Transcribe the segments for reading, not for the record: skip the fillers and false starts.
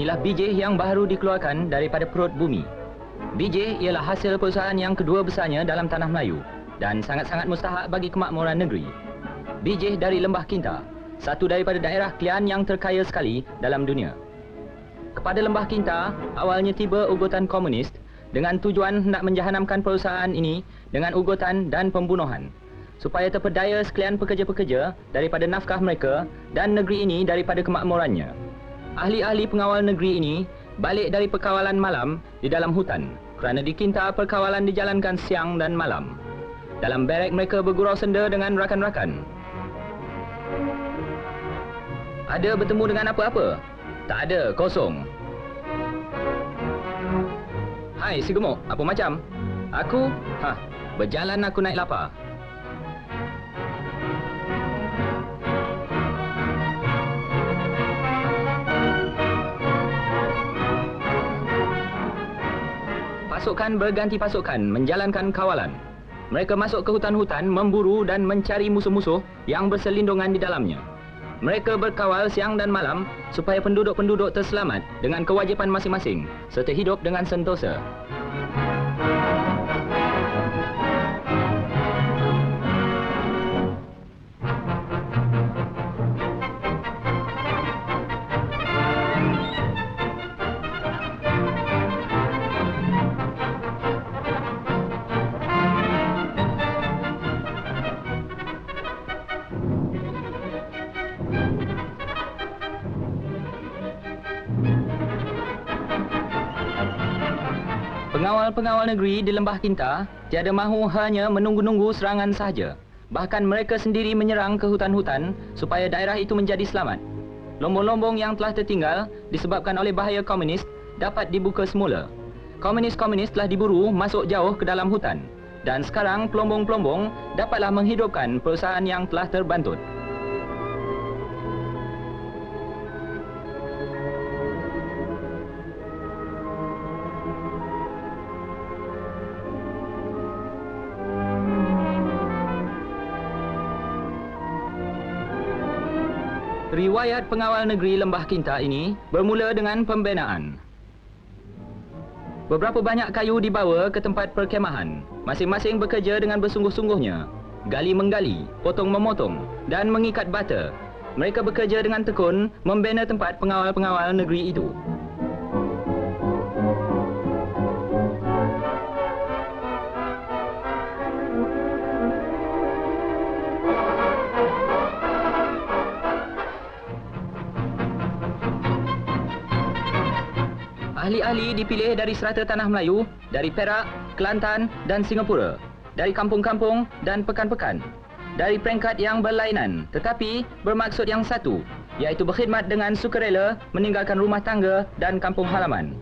Inilah biji yang baru dikeluarkan daripada perut bumi. Biji ialah hasil perusahaan yang kedua besarnya dalam tanah Melayu dan sangat-sangat mustahak bagi kemakmuran negeri. Biji dari Lembah Kinta, satu daripada daerah Klian yang terkaya sekali dalam dunia. Kepada Lembah Kinta, awalnya tiba ugutan komunis dengan tujuan hendak menjahanamkan perusahaan ini dengan ugutan dan pembunuhan, supaya terpedaya sekalian pekerja-pekerja daripada nafkah mereka dan negeri ini daripada kemakmurannya. Ahli-ahli pengawal negeri ini balik dari perkawalan malam di dalam hutan, kerana di Kinta perkawalan dijalankan siang dan malam. Dalam berek mereka bergurau senda dengan rakan-rakan. Ada bertemu dengan apa-apa? Tak ada, kosong. Hai, si gemuk, apa macam? Aku? Berjalan aku naik lapar. Pasukan berganti pasukan menjalankan kawalan. Mereka masuk ke hutan-hutan memburu dan mencari musuh-musuh yang berselindungan di dalamnya. Mereka berkawal siang dan malam supaya penduduk-penduduk terselamat dengan kewajipan masing-masing serta hidup dengan sentosa. Pengawal-pengawal negeri di Lembah Kinta tiada mahu hanya menunggu-nunggu serangan sahaja. Bahkan mereka sendiri menyerang ke hutan-hutan supaya daerah itu menjadi selamat. Lombong-lombong yang telah tertinggal disebabkan oleh bahaya komunis dapat dibuka semula. Komunis-komunis telah diburu masuk jauh ke dalam hutan. Dan sekarang pelombong-pelombong dapatlah menghidupkan perusahaan yang telah terbantut. Riwayat pengawal negeri Lembah Kinta ini bermula dengan pembinaan. Beberapa banyak kayu dibawa ke tempat perkemahan. Masing-masing bekerja dengan bersungguh-sungguhnya. Gali menggali, potong memotong dan mengikat bata. Mereka bekerja dengan tekun membina tempat pengawal-pengawal negeri itu. Ahli-ahli dipilih dari serata tanah Melayu, dari Perak, Kelantan dan Singapura, dari kampung-kampung dan pekan-pekan, dari peringkat yang berlainan tetapi bermaksud yang satu, iaitu berkhidmat dengan sukarela meninggalkan rumah tangga dan kampung halaman.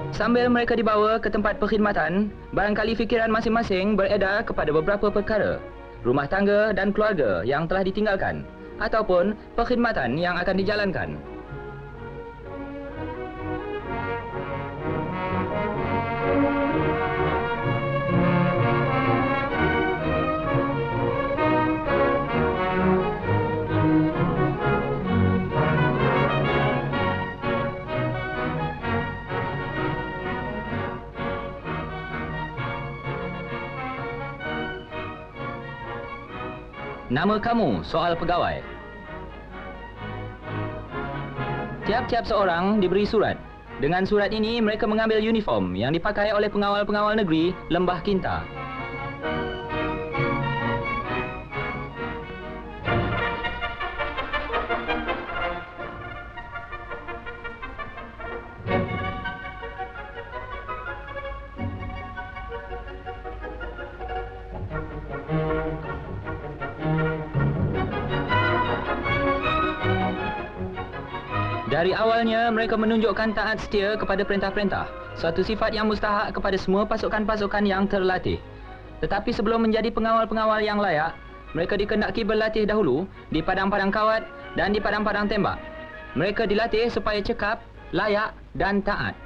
Sambil mereka dibawa ke tempat perkhidmatan, barangkali fikiran masing-masing beredar kepada beberapa perkara. Rumah tangga dan keluarga yang telah ditinggalkan ataupun perkhidmatan yang akan dijalankan. Nama kamu, soal pegawai. Tiap-tiap seorang diberi surat. Dengan surat ini, mereka mengambil uniform yang dipakai oleh pengawal-pengawal negeri Lembah Kinta. Dari awalnya, mereka menunjukkan taat setia kepada perintah-perintah, suatu sifat yang mustahak kepada semua pasukan-pasukan yang terlatih. Tetapi sebelum menjadi pengawal-pengawal yang layak, mereka dikendaki berlatih dahulu di padang-padang kawat dan di padang-padang tembak. Mereka dilatih supaya cekap, layak dan taat.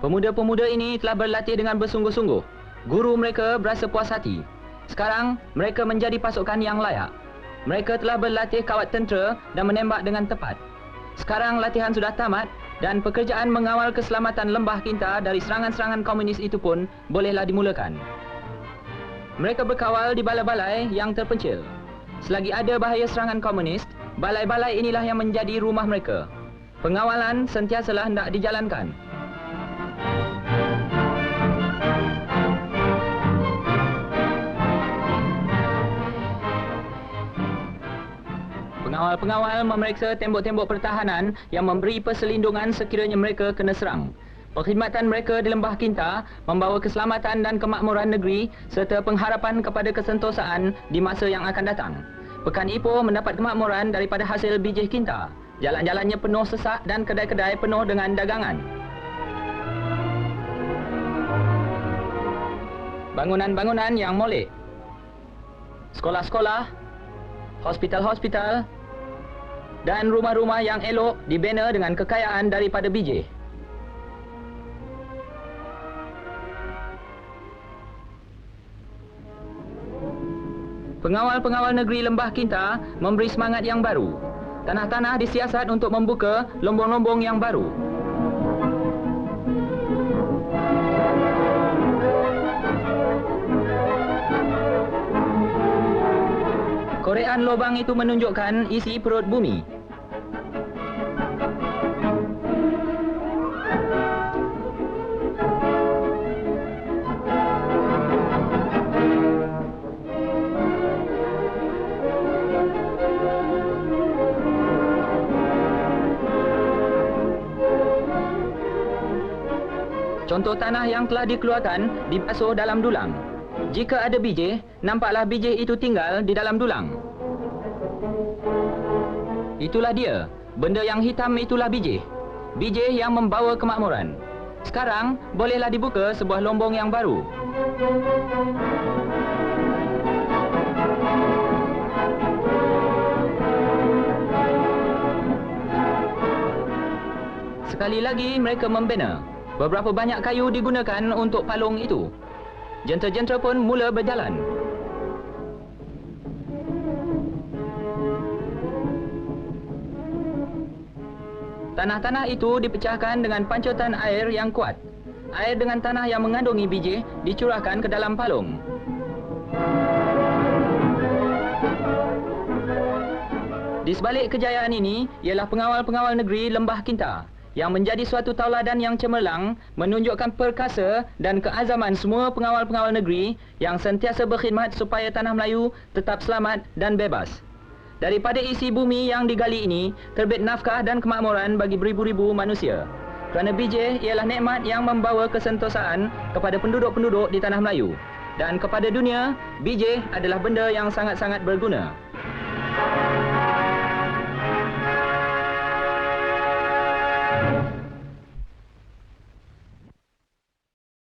Pemuda-pemuda ini telah berlatih dengan bersungguh-sungguh. Guru mereka berasa puas hati. Sekarang, mereka menjadi pasukan yang layak. Mereka telah berlatih kawat tentera dan menembak dengan tepat. Sekarang latihan sudah tamat dan pekerjaan mengawal keselamatan Lembah Kinta dari serangan-serangan komunis itu pun bolehlah dimulakan. Mereka berkawal di balai-balai yang terpencil. Selagi ada bahaya serangan komunis, balai-balai inilah yang menjadi rumah mereka. Pengawalan sentiasalah hendak dijalankan. Pengawal-pengawal memeriksa tembok-tembok pertahanan yang memberi perselindungan sekiranya mereka kena serang. Perkhidmatan mereka di Lembah Kinta membawa keselamatan dan kemakmuran negeri serta pengharapan kepada kesentosaan di masa yang akan datang. Pekan Ipoh mendapat kemakmuran daripada hasil bijih Kinta. Jalan-jalannya penuh sesak dan kedai-kedai penuh dengan dagangan. Bangunan-bangunan yang molek. Sekolah-sekolah, hospital-hospital dan rumah-rumah yang elok dibina dengan kekayaan daripada bijih. Pengawal-pengawal negeri Lembah Kinta memberi semangat yang baru. Tanah-tanah disiasat untuk membuka lombong-lombong yang baru. Korean lubang itu menunjukkan isi perut bumi. Contoh tanah yang telah dikeluarkan dibasuh dalam dulang. Jika ada bijih, nampaklah bijih itu tinggal di dalam dulang. Itulah dia. Benda yang hitam itulah bijih. Bijih yang membawa kemakmuran. Sekarang, bolehlah dibuka sebuah lombong yang baru. Sekali lagi mereka membina. Beberapa banyak kayu digunakan untuk palung itu. Jentera-jentera pun mula berjalan. Tanah-tanah itu dipecahkan dengan pancutan air yang kuat. Air dengan tanah yang mengandungi bijih dicurahkan ke dalam palung. Di sebalik kejayaan ini ialah pengawal-pengawal negeri Lembah Kinta yang menjadi suatu tauladan yang cemerlang, menunjukkan perkasa dan keazaman semua pengawal-pengawal negeri yang sentiasa berkhidmat supaya tanah Melayu tetap selamat dan bebas. Daripada isi bumi yang digali ini, terbit nafkah dan kemakmuran bagi beribu-ribu manusia. Kerana bijih ialah nikmat yang membawa kesentosaan kepada penduduk-penduduk di tanah Melayu. Dan kepada dunia, bijih adalah benda yang sangat-sangat berguna.